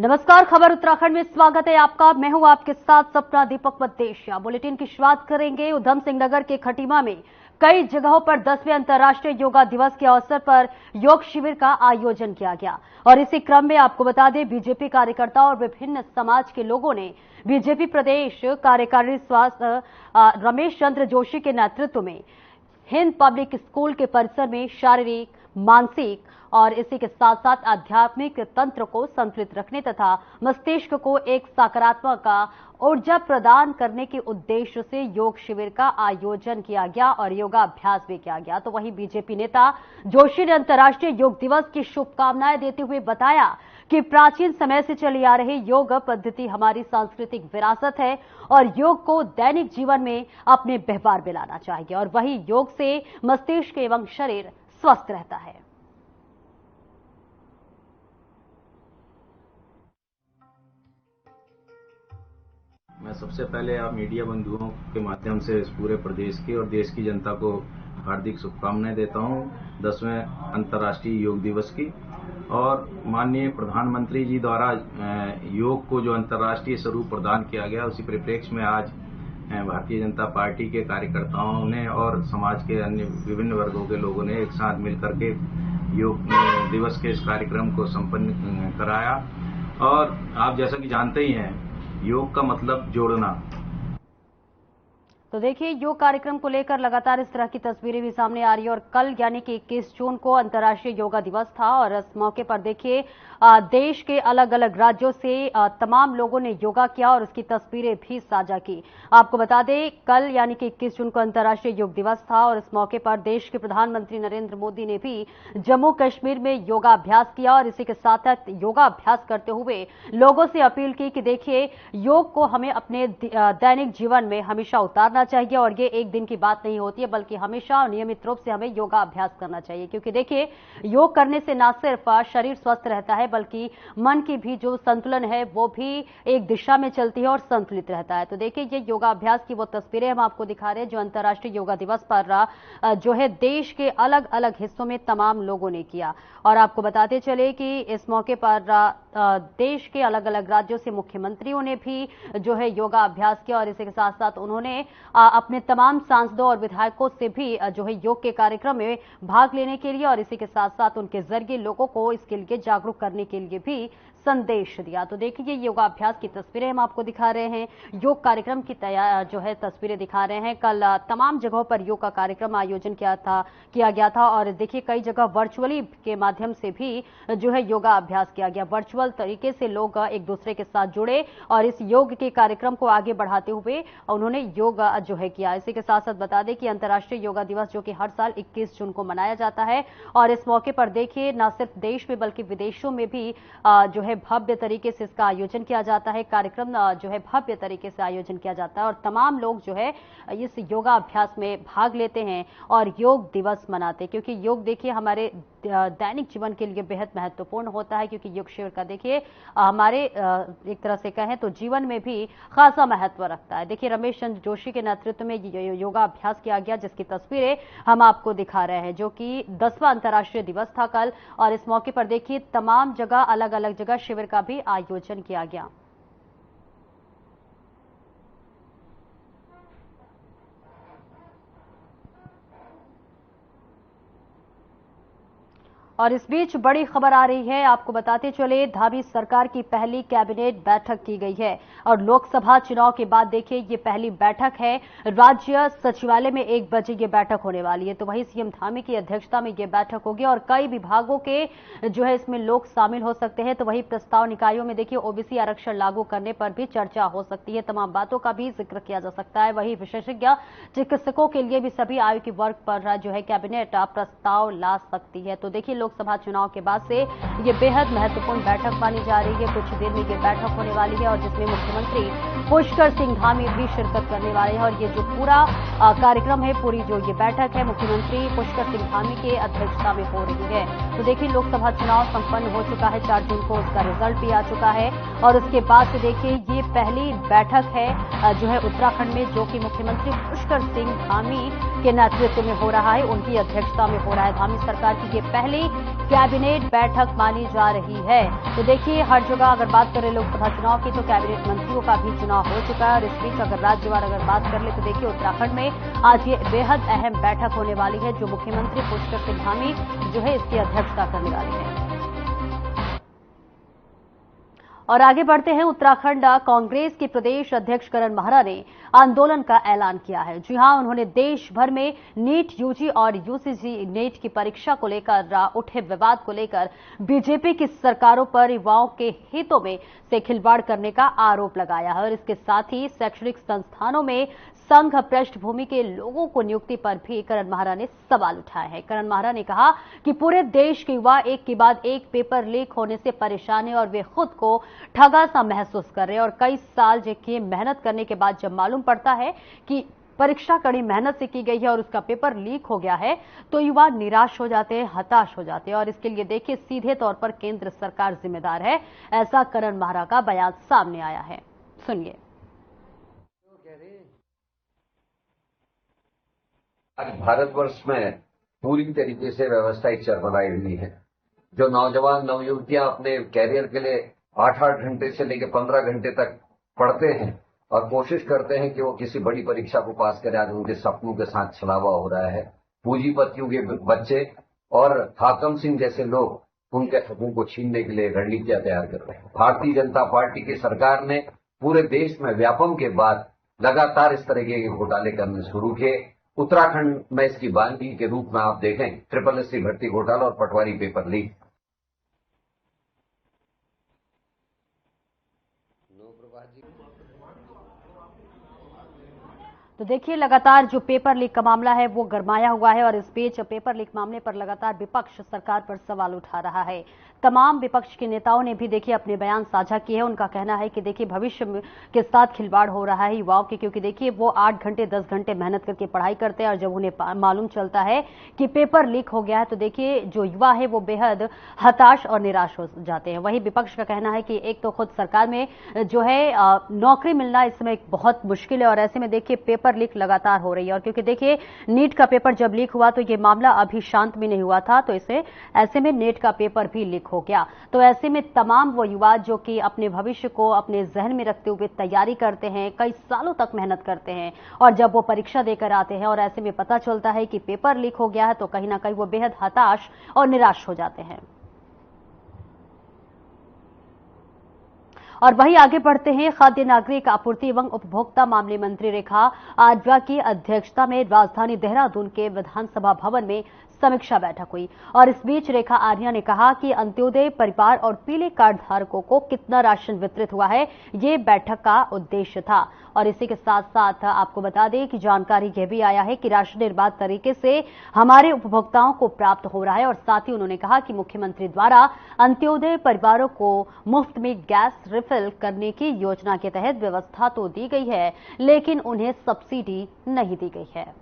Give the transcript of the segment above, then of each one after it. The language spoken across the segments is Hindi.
नमस्कार, खबर उत्तराखंड में स्वागत है आपका। मैं हूं आपके साथ सपना दीपक मद्देशिया। बुलेटिन की शुरुआत करेंगे उधम सिंह नगर के खटीमा में कई जगहों पर 10वें अंतर्राष्ट्रीय योगा दिवस के अवसर पर योग शिविर का आयोजन किया गया और इसी क्रम में आपको बता दें, बीजेपी कार्यकर्ताओं और विभिन्न समाज के लोगों ने बीजेपी प्रदेश कार्यकारिणी स्वास्थ्य रमेश चंद्र जोशी के नेतृत्व में हिंद पब्लिक स्कूल के परिसर में शारीरिक, मानसिक और इसी के साथ साथ आध्यात्मिक तंत्र को संतुलित रखने तथा मस्तिष्क को एक सकारात्मक ऊर्जा प्रदान करने के उद्देश्य से योग शिविर का आयोजन किया गया और योगाभ्यास भी किया गया। तो वहीं बीजेपी नेता जोशी ने अंतर्राष्ट्रीय योग दिवस की शुभकामनाएं देते हुए बताया कि प्राचीन समय से चली आ रही योग पद्धति हमारी सांस्कृतिक विरासत है और योग को दैनिक जीवन में अपने व्यवहार में लाना चाहिए और वही योग से मस्तिष्क एवं शरीर स्वस्थ रहता है। मैं सबसे पहले आप मीडिया बंधुओं के माध्यम से इस पूरे प्रदेश की और देश की जनता को हार्दिक शुभकामनाएं देता हूं 10वें अंतर्राष्ट्रीय योग दिवस की। और माननीय प्रधानमंत्री जी द्वारा योग को जो अंतर्राष्ट्रीय स्वरूप प्रदान किया गया, उसी परिप्रेक्ष्य में आज भारतीय जनता पार्टी के कार्यकर्ताओं ने और समाज के अन्य विभिन्न वर्गों के लोगों ने एक साथ मिलकर के योग दिवस के इस कार्यक्रम को संपन्न कराया। और आप जैसा कि जानते ही हैं, योग का मतलब जोड़ना। तो देखिए, योग कार्यक्रम को लेकर लगातार इस तरह की तस्वीरें भी सामने आ रही है और कल यानी कि 21 जून को अंतर्राष्ट्रीय योगा दिवस था और इस मौके पर देखिए देश के अलग अलग राज्यों से तमाम लोगों ने योगा किया और उसकी तस्वीरें भी साझा की। आपको बता दें, कल यानी कि 21 जून को अंतर्राष्ट्रीय योग दिवस था और इस मौके पर देश के प्रधानमंत्री नरेंद्र मोदी ने भी जम्मू कश्मीर में योगाभ्यास किया और इसी के साथ साथ योगाभ्यास करते हुए लोगों से अपील की कि देखिए, योग को हमें अपने दैनिक जीवन में हमेशा उतारना चाहिए और ये एक दिन की बात नहीं होती है, बल्कि हमेशा नियमित रूप से हमें योगा अभ्यास करना चाहिए। क्योंकि देखिए, योग करने से न सिर्फ शरीर स्वस्थ रहता है बल्कि मन की भी जो संतुलन है वो भी एक दिशा में चलती है और संतुलित रहता है। तो देखिए, ये योगा अभ्यास की वो तस्वीरें हम आपको दिखा रहे हैं जो अंतर्राष्ट्रीय योगा दिवस पर जो है देश के अलग अलग हिस्सों में तमाम लोगों ने किया। और आपको बताते चले कि इस मौके पर देश के अलग अलग राज्यों से मुख्यमंत्रियों ने भी जो है योगा अभ्यास किया और इसी के साथ साथ उन्होंने अपने तमाम सांसदों और विधायकों से भी जो है योग के कार्यक्रम में भाग लेने के लिए और इसी के साथ साथ उनके जरिए लोगों को इसके लिए जागरूक करने के लिए भी संदेश दिया। तो देखिए, योगाभ्यास की तस्वीरें हम आपको दिखा रहे हैं, योग कार्यक्रम की जो है तस्वीरें दिखा रहे हैं। कल तमाम जगहों पर योग का कार्यक्रम आयोजन किया गया था और देखिए कई जगह वर्चुअली के माध्यम से भी जो है योगा अभ्यास किया गया। वर्चुअल तरीके से लोग एक दूसरे के साथ जुड़े और इस योग के कार्यक्रम को आगे बढ़ाते हुए उन्होंने योग जो है किया। इसी के साथ साथ बता दें कि अंतर्राष्ट्रीय योगा दिवस जो कि हर साल 21 जून को मनाया जाता है और इस मौके पर देखिए न सिर्फ देश में बल्कि विदेशों में भी जो है भव्य तरीके से इसका आयोजन किया जाता है। कार्यक्रम जो है भव्य तरीके से आयोजन किया जाता है और तमाम लोग जो है इस योगा अभ्यास में भाग लेते हैं और योग दिवस मनाते हैं। क्योंकि योग देखिए हमारे दैनिक जीवन के लिए बेहद महत्वपूर्ण होता है, क्योंकि योग शिविर का देखिए हमारे एक तरह से कहें तो जीवन में भी खासा महत्व रखता है। देखिए, रमेश चंद्र जोशी के नेतृत्व में योगा अभ्यास किया गया जिसकी तस्वीरें हम आपको दिखा रहे हैं, जो कि 10वां अंतर्राष्ट्रीय दिवस था कल और इस मौके पर देखिए तमाम जगह अलग अलग जगह शिविर का भी आयोजन किया गया। और इस बीच बड़ी खबर आ रही है, आपको बताते चले, धामी सरकार की पहली कैबिनेट बैठक की गई है और लोकसभा चुनाव के बाद देखिए ये पहली बैठक है। राज्य सचिवालय में 1 बजे ये बैठक होने वाली है। तो वहीं सीएम धामी की अध्यक्षता में ये बैठक होगी और कई विभागों के जो है इसमें लोग शामिल हो सकते हैं। तो वहीं प्रस्ताव निकायों में देखिए ओबीसी आरक्षण लागू करने पर भी चर्चा हो सकती है, तमाम बातों का भी जिक्र किया जा सकता है। वहीं विशेषज्ञ चिकित्सकों के लिए भी सभी आयु के वर्ग पर जो है कैबिनेट प्रस्ताव ला सकती है। तो देखिए, लोकसभा चुनाव के बाद से ये बेहद महत्वपूर्ण बैठक मानी जा रही है। कुछ देर में ये बैठक होने वाली है और जिसमें मुख्यमंत्री पुष्कर सिंह धामी भी शिरकत करने वाले हैं और ये जो पूरा कार्यक्रम है, पूरी जो ये बैठक है मुख्यमंत्री पुष्कर सिंह धामी के अध्यक्षता में हो रही है। तो देखिए, लोकसभा चुनाव संपन्न हो चुका है, 4 जून को उसका रिजल्ट भी आ चुका है और उसके बाद से देखिए ये पहली बैठक है जो है उत्तराखंड में, जो कि मुख्यमंत्री पुष्कर सिंह धामी के नेतृत्व में हो रहा है, उनकी अध्यक्षता में हो रहा है। धामी सरकार की ये पहली कैबिनेट बैठक मानी जा रही है। तो देखिए, हर जगह अगर बात करें लोकसभा चुनाव की तो कैबिनेट मंत्रियों का भी चुनाव हो चुका है और इस बीच अगर राज्यवार अगर बात कर ले तो देखिए उत्तराखंड में आज ये बेहद अहम बैठक होने वाली है, जो मुख्यमंत्री पुष्कर सिंह धामी जो है इसकी अध्यक्षता करने वाली है। और आगे बढ़ते हैं, उत्तराखंड कांग्रेस के प्रदेश अध्यक्ष करण माहरा ने आंदोलन का ऐलान किया है। जी हां, उन्होंने देश भर में नीट यूजी और यूजीसी नेट की परीक्षा को लेकर उठे विवाद को लेकर बीजेपी की सरकारों पर युवाओं के हितों में से खिलवाड़ करने का आरोप लगाया है और इसके साथ ही शैक्षणिक संस्थानों में संघ पृष्ठभूमि के लोगों को नियुक्ति पर भी करण माहरा ने सवाल उठाए हैं। करण माहरा ने कहा कि पूरे देश के युवा एक के बाद एक पेपर लीक होने से परेशान है और वे खुद को ठगा सा महसूस कर रहे हैं और कई साल की मेहनत करने के बाद जब मालूम पड़ता है कि परीक्षा कड़ी मेहनत से की गई है और उसका पेपर लीक हो गया है तो युवा निराश हो जाते हैं, हताश हो जाते हैं और इसके लिए देखिए सीधे तौर पर केंद्र सरकार जिम्मेदार है, ऐसा करण माहरा का बयान सामने आया है। सुनिए। आज भारतवर्ष में पूरी तरीके से व्यवस्था एक चरमराई हुई है। जो नौजवान नवयुवतियां अपने कैरियर के लिए 8-8 घंटे से लेकर 15 घंटे तक पढ़ते हैं और कोशिश करते हैं कि वो किसी बड़ी परीक्षा को पास करें, आज उनके सपनों के साथ छलावा हो रहा है। पूंजीपतियों के बच्चे और हाकम सिंह जैसे लोग उनके हकों को छीनने के लिए रणनीतियां तैयार कर रहे हैं। भारतीय जनता पार्टी की सरकार ने पूरे देश में व्यापम के बाद लगातार इस तरह के घोटाले करने शुरू किए। उत्तराखंड में इसकी बानगी के रूप में आप देखें SSSC भर्ती घोटाला और पटवारी पेपर लीक। तो देखिए, लगातार जो पेपर लीक का मामला है वो गरमाया हुआ है और इस बीच पेपर लीक मामले पर लगातार विपक्ष सरकार पर सवाल उठा रहा है। तमाम विपक्ष के नेताओं ने भी देखिए अपने बयान साझा किए हैं। उनका कहना है कि देखिए भविष्य के साथ खिलवाड़ हो रहा है युवाओं के, क्योंकि देखिए वो 8 घंटे 10 घंटे मेहनत करके पढ़ाई करते हैं और जब उन्हें मालूम चलता है कि पेपर लीक हो गया है तो देखिए जो युवा है वो बेहद हताश और निराश हो जाते हैं। वहीं विपक्ष का कहना है कि एक तो खुद सरकार में जो है नौकरी मिलना इस समय बहुत मुश्किल है और ऐसे में देखिए पेपर लीक लगातार हो रही है और क्योंकि देखिए नीट का पेपर जब लीक हुआ तो ये मामला अभी शांत भी नहीं हुआ था, तो ऐसे में नेट का पेपर भी लीक हो गया। तो ऐसे में तमाम वो युवा जो कि अपने भविष्य को अपने जहन में रखते हुए तैयारी करते हैं, कई सालों तक मेहनत करते हैं और जब वो परीक्षा देकर आते हैं और ऐसे में पता चलता है कि पेपर लीक हो गया है तो कहीं ना कहीं वो बेहद हताश और निराश हो जाते हैं। और वहीं आगे बढ़ते हैं, खाद्य नागरिक आपूर्ति एवं उपभोक्ता मामले मंत्री रेखा आर्या की अध्यक्षता में राजधानी देहरादून के विधानसभा भवन में समीक्षा बैठक हुई और इस बीच रेखा आर्या ने कहा कि अंत्योदय परिवार और पीले कार्ड धारकों को कितना राशन वितरित हुआ है, ये बैठक का उद्देश्य था। और इसी के साथ साथ आपको बता दें कि जानकारी यह भी आया है कि राशन निर्बाध तरीके से हमारे उपभोक्ताओं को प्राप्त हो रहा है और साथ ही उन्होंने कहा कि मुख्यमंत्री द्वारा अंत्योदय परिवारों को मुफ्त में गैस रिफिल करने की योजना के तहत व्यवस्था तो दी गई है, लेकिन उन्हें सब्सिडी नहीं दी गई है।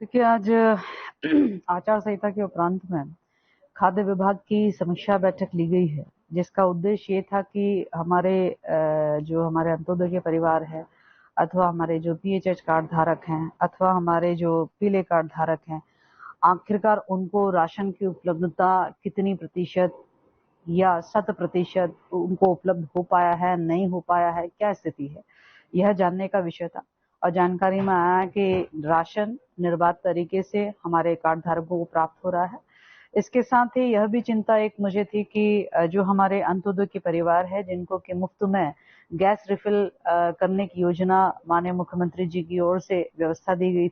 देखिए, आज आचार संहिता के उपरांत में खाद्य विभाग की समीक्षा बैठक ली गई है, जिसका उद्देश्य ये था कि जो हमारे अंत्योदय के परिवार है अथवा हमारे जो PHH कार्ड धारक हैं अथवा हमारे जो पीले कार्ड धारक हैं, आखिरकार उनको राशन की उपलब्धता कितनी प्रतिशत या 100% उनको उपलब्ध हो पाया है, नहीं हो पाया है, क्या स्थिति है, यह जानने का विषय था। और जानकारी में आया कि राशन निर्बाध तरीके से हमारे कार्ड धारकों को प्राप्त हो रहा है। इसके साथ ही यह भी चिंता एक मुझे थी कि जो हमारे अंत्योदय के परिवार है जिनको कि मुफ्त में गैस रिफिल करने की योजना माननीय मुख्यमंत्री जी की ओर से व्यवस्था दी गई।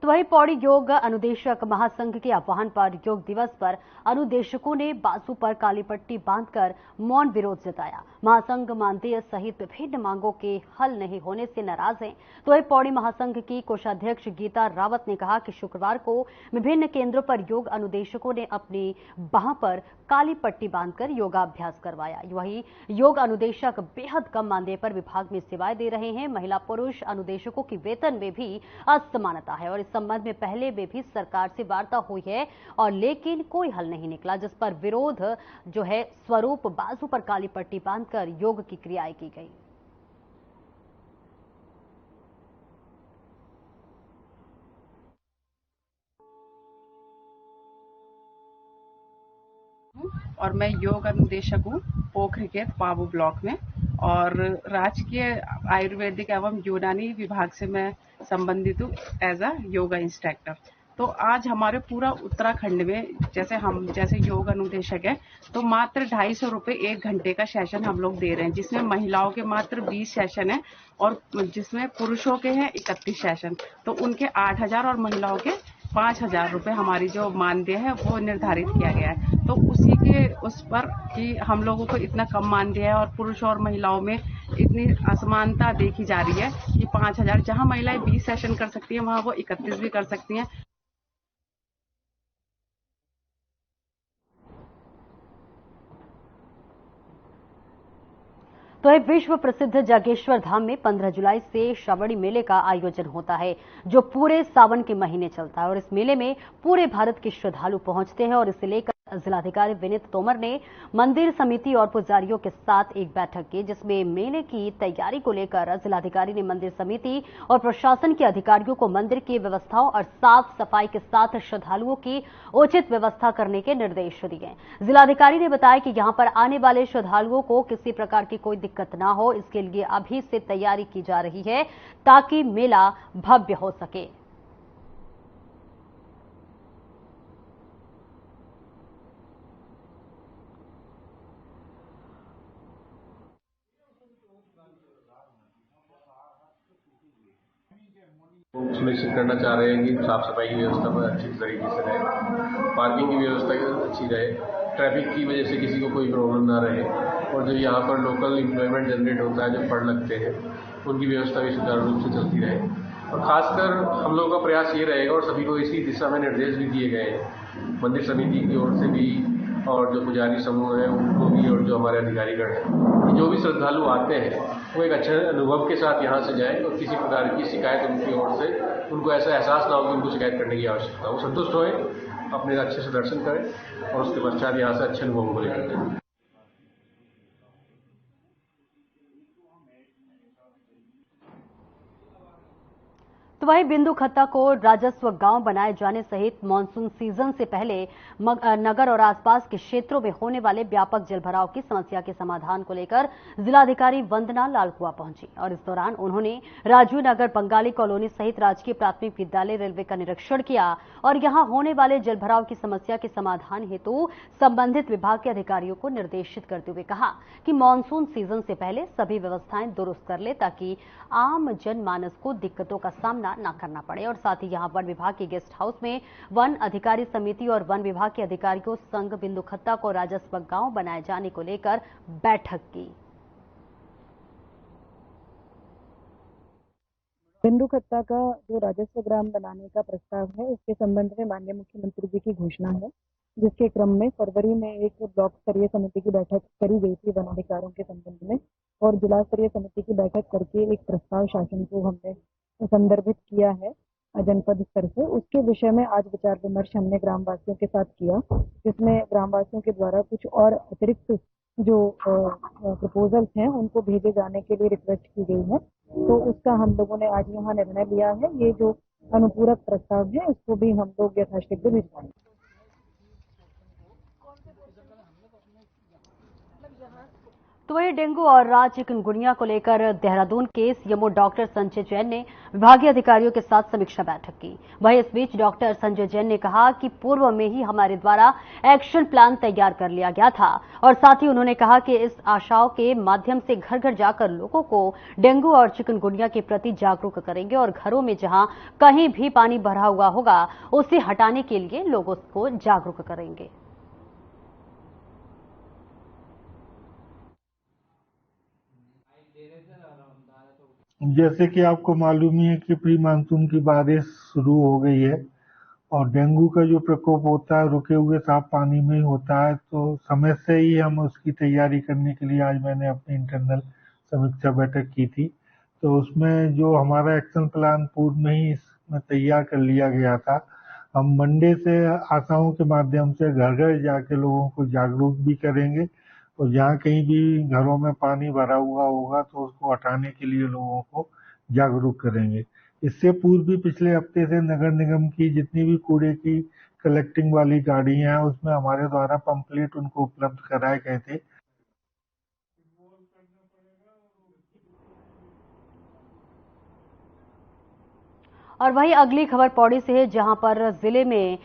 तो वहीं पौड़ी योग अनुदेशक महासंघ के आह्वान पर योग दिवस पर अनुदेशकों ने बाजू पर काली पट्टी बांधकर मौन विरोध जताया। महासंघ मानदेय सहित विभिन्न मांगों के हल नहीं होने से नाराज हैं। तो वहीं पौड़ी महासंघ की कोषाध्यक्ष गीता रावत ने कहा कि शुक्रवार को विभिन्न केंद्रों पर योग अनुदेशकों ने अपनी बाह पर काली पट्टी बांधकर योगाभ्यास करवाया। वहीं योग अनुदेशक बेहद कम मानदेय पर विभाग में सेवाएं दे रहे हैं। महिला पुरुष अनुदेशकों की वेतन में भी असमानता है और इस संबंध में पहले में भी सरकार से वार्ता हुई है और लेकिन कोई हल नहीं निकला, जिस पर विरोध जो है स्वरूप बाजू पर काली पट्टी बांधकर योग की क्रियाएं की गई। और मैं योग अनुदेशक हूँ पोखरिकेत पाबू ब्लॉक में, और राजकीय आयुर्वेदिक एवं यूनानी विभाग से मैं संबंधित हूँ एज अ योगा इंस्ट्रक्टर। तो आज हमारे पूरा उत्तराखंड में जैसे योग अनुदेशक है तो मात्र 250 रुपये 1 घंटे का सेशन हम लोग दे रहे हैं, जिसमें महिलाओं के मात्र 20 सेशन है और जिसमें पुरुषों के हैं 31 सेशन। तो उनके 8,000 और महिलाओं के 5,000 रुपये हमारी जो मानदेय है वो निर्धारित किया गया है। तो उसी के उस पर कि हम लोगों को इतना कम मानदेय है और पुरुषों और महिलाओं में इतनी असमानता देखी जा रही है कि 5,000 जहां महिलाएं 20 सेशन कर सकती हैं वहां वो 31 भी कर सकती हैं। तो एक विश्व प्रसिद्ध जागेश्वर धाम में 15 जुलाई से श्रावणी मेले का आयोजन होता है, जो पूरे सावन के महीने चलता है और इस मेले में पूरे भारत के श्रद्धालु पहुंचते हैं। और इसे लेकर जिलाधिकारी विनीत तोमर ने मंदिर समिति और पुजारियों के साथ एक बैठक की, जिसमें मेले की तैयारी को लेकर जिलाधिकारी ने मंदिर समिति और प्रशासन के अधिकारियों को मंदिर की व्यवस्थाओं और साफ सफाई के साथ श्रद्धालुओं की उचित व्यवस्था करने के निर्देश दिए। जिलाधिकारी ने बताया कि यहां पर आने वाले श्रद्धालुओं को किसी प्रकार की कोई दिक्कत ना हो, इसके लिए अभी से तैयारी की जा रही है ताकि मेला भव्य हो सके। सुनिश्चित करना चाह रहे हैं कि साफ सफाई की व्यवस्था पर अच्छी तरीके से रहे, पार्किंग की व्यवस्था अच्छी रहे, ट्रैफिक की वजह से किसी को कोई प्रॉब्लम ना रहे, और जो यहाँ पर लोकल एम्प्लॉयमेंट जनरेट होता है, जो फंड लगते हैं, उनकी व्यवस्था भी सुचारू रूप से चलती रहे। और खासकर हम लोगों का प्रयास ये रहेगा और सभी को इसी दिशा में निर्देश भी दिए गए हैं, मंदिर समिति की ओर से भी और जो पुजारी समूह है उनको भी, और जो हमारे अधिकारीगण हैं, जो भी श्रद्धालु आते हैं वो एक अच्छे अनुभव के साथ यहाँ से जाएं और किसी प्रकार की शिकायत उनकी ओर से उनको ऐसा एहसास ना हो कि उनको शिकायत करने की आवश्यकता, वो संतुष्ट होए, अपने अच्छे से दर्शन करें और उसके पश्चात यहाँ से अच्छे अनुभवों को लेकर जाएं। तो वहीं बिंदु खत्ता को राजस्व गांव बनाए जाने सहित मानसून सीजन से पहले नगर और आसपास के क्षेत्रों में होने वाले व्यापक जलभराव की समस्या के समाधान को लेकर जिलाधिकारी वंदना लालकुआ पहुंची और इस दौरान उन्होंने राजीव नगर, बंगाली कॉलोनी सहित राजकीय प्राथमिक विद्यालय रेलवे का निरीक्षण किया और यहां होने वाले जलभराव की समस्या के समाधान हेतु संबंधित विभाग के अधिकारियों को निर्देशित करते हुए कहा कि मानसून सीजन से पहले सभी व्यवस्थाएं दुरुस्त कर ले ताकि आम जनमानस को दिक्कतों का सामना न करना पड़े। और साथ ही यहां वन विभाग के गेस्ट हाउस में वन अधिकारी समिति और वन विभाग के अधिकारियों संघ बिंदु खत्ता को राजस्व गांव बनाए जाने को लेकर बैठक की। बिंदु खत्ता का जो राजस्व ग्राम बनाने का प्रस्ताव है, उसके संबंध में माननीय मुख्यमंत्री जी की घोषणा है, जिसके क्रम में फरवरी में एक ब्लॉक स्तरीय समिति की बैठक करी गई थी वनाधिकारों के संबंध में, और जिला स्तरीय समिति की बैठक करके एक प्रस्ताव शासन को हमने संदर्भित किया है जनपद स्तर से। उसके विषय में आज विचार विमर्श हमने ग्रामवासियों के साथ किया, जिसमें ग्रामवासियों के द्वारा कुछ और अतिरिक्त जो प्रपोजल्स हैं उनको भेजे जाने के लिए रिक्वेस्ट की गई है। तो उसका हम लोगों ने आज यहाँ निर्णय लिया है। ये जो अनुपूरक प्रस्ताव है उसको भी हम लोग यथाशीघ्र भिजवाएंगे। तो वहीं डेंगू और राज चिकनगुनिया को लेकर देहरादून के सीएमओ डॉक्टर संजय जैन ने विभागीय अधिकारियों के साथ समीक्षा बैठक की। वहीं इस बीच डॉक्टर संजय जैन ने कहा कि पूर्व में ही हमारे द्वारा एक्शन प्लान तैयार कर लिया गया था और साथ ही उन्होंने कहा कि इस आशाओं के माध्यम से घर घर जाकर लोगों को डेंगू और चिकनगुनिया के प्रति जागरूक करेंगे और घरों में जहां कहीं भी पानी भरा हुआ होगा उसे हटाने के लिए लोगों को जागरूक करेंगे। जैसे कि आपको मालूम ही है कि प्री मानसून की बारिश शुरू हो गई है और डेंगू का जो प्रकोप होता है रुके हुए साफ पानी में ही होता है, तो समय से ही हम उसकी तैयारी करने के लिए आज मैंने अपनी इंटरनल समीक्षा बैठक की थी। तो उसमें जो हमारा एक्शन प्लान पूर्व में ही में तैयार कर लिया गया था। हम मंडे से आशाओं के माध्यम से घर घर जाके लोगों को जागरूक भी करेंगे और जहाँ कहीं भी घरों में पानी भरा हुआ होगा तो उसको हटाने के लिए लोगों को जागरूक करेंगे। इससे पूर्व भी पिछले हफ्ते से नगर निगम की जितनी भी कूड़े की कलेक्टिंग वाली गाड़ियां हैं उसमें हमारे द्वारा पंपलेट उनको उपलब्ध कराए गए थे। और वहीं अगली खबर पौड़ी से है, जहां पर जिले में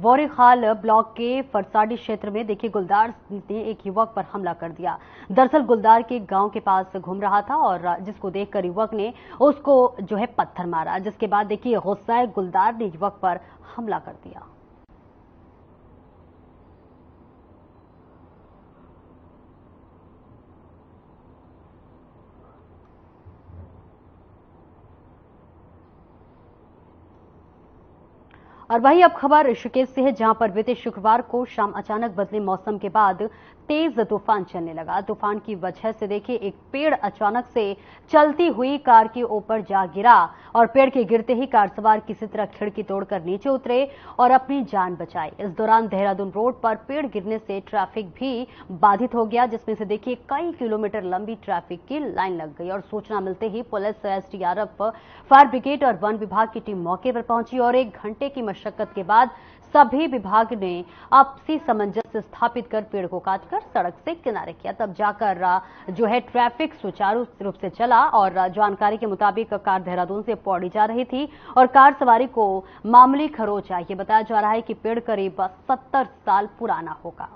बोरीखाल ब्लॉक के फरसाडी क्षेत्र में देखिए गुलदार ने एक युवक पर हमला कर दिया। दरअसल गुलदार के गांव के पास घूम रहा था और जिसको देखकर युवक ने उसको जो है पत्थर मारा, जिसके बाद देखिए गुस्साए गुलदार ने युवक पर हमला कर दिया। और वहीं अब खबर ऋषिकेश से है, जहां पर बीते शुक्रवार को शाम अचानक बदले मौसम के बाद तेज तूफान चलने लगा। तूफान की वजह से देखिए एक पेड़ अचानक से चलती हुई कार के ऊपर जा गिरा और पेड़ के गिरते ही कार सवार किसी तरह खिड़की तोड़कर नीचे उतरे और अपनी जान बचाई। इस दौरान देहरादून रोड पर पेड़ गिरने से ट्रैफिक भी बाधित हो गया, जिसमें से देखिए कई किलोमीटर लंबी ट्रैफिक की लाइन लग गई और सूचना मिलते ही पुलिस, एसडीआरएफ, फायर ब्रिगेड और वन विभाग की टीम मौके पर पहुंची और 1 घंटे की मशक्कत के बाद सभी विभाग ने आपसी सामंजस्य स्थापित कर पेड़ को काटकर सड़क से किनारे किया। तब जाकर जो है ट्रैफिक सुचारू रूप से चला और जानकारी के मुताबिक कार देहरादून से पौड़ी जा रही थी और कार सवारी को मामूली खरोच आई। ये बताया जा रहा है कि पेड़ करीब 70 साल पुराना होगा।